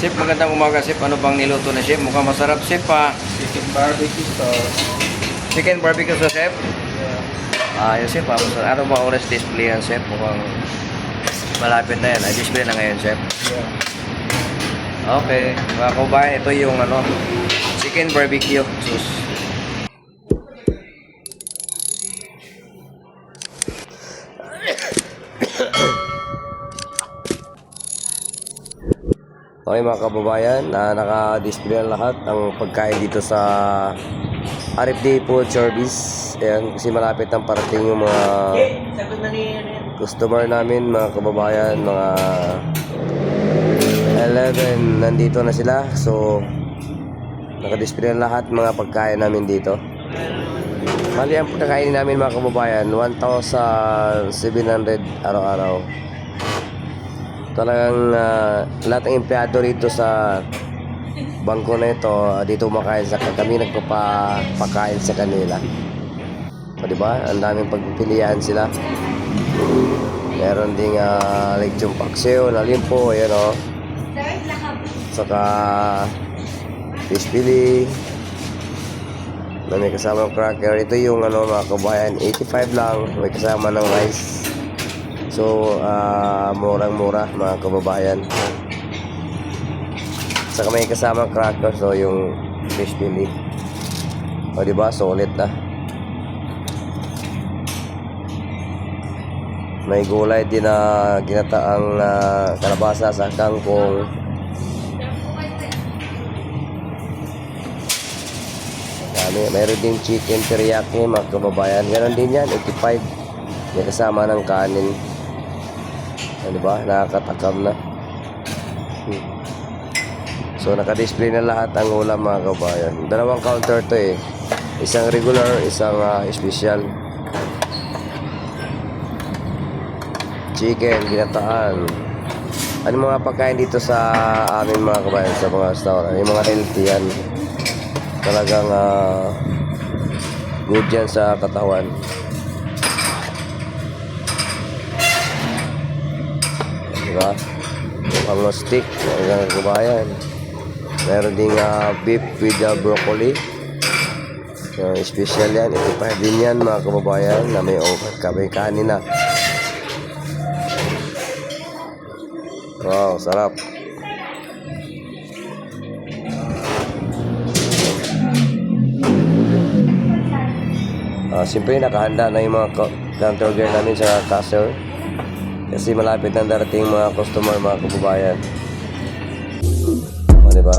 Chef, magandang umaga, Chef. Ano bang niluto na, Chef? Mukhang masarap, Chef, ha? Chicken barbecue sauce. Chicken barbecue sa, Chef? Yeah. Ayos, Chef, ha? Ano ba oras display yan, Chef? Mukhang malapit na yan. Ay, display na ngayon, Chef. Yeah. Okay. Mga kabayan, ito yung ano, chicken barbecue sauce. Okay mga kababayan, naka-display ang lahat ang pagkain dito sa RFD Food Service. Ayan, kasi malapit ang parating yung mga customer namin, mga kababayan, mga 11 nandito na sila. So naka-display ang lahat mga pagkain namin dito. Bali ang pagkain namin mga kababayan, 1,700 araw-araw. Talagang lahat ng empleyado rito sa bangko na ito, dito kumakain sa kami, nagpapakain sa kanila. O diba? Ang daming pagpipilian sila. Meron ding lechong paksiw na limpo, ayan o. Saka fish fillet na may kasama ng cracker. Ito yung ano mga kabayan, 85 lang, may kasama ng rice. So, murang-mura mga kababayan. Saka may kasama cracker, so yung fish fillet. O diba, solid na. May gulay din na ginataang kalabasa sa kangkong. Mayroon din chicken teriyaki mga kababayan. Ganon din yan, 85. May kasama ng kanin. Ano ba? Nakakatakam na. So naka-display na lahat ang ulam mga kabayan. Dalawang counter to eh. Isang regular, isang special. Chicken, ginataan. Ano mga pagkain dito sa amin mga kabayan, sa mga restaurant. Yung mga healthy yan. Talagang good yan sa katawan. Diba? Ang stick ng kabayan. Meron ding beef with broccoli. Special yan. 85 din yan mga kababayan na may kanin na. Wow, sarap. Siyempre nakahanda na yung mga counter girl namin sa cashier. Kasi malapit na darating mga customer, mga kababayan. O, diba?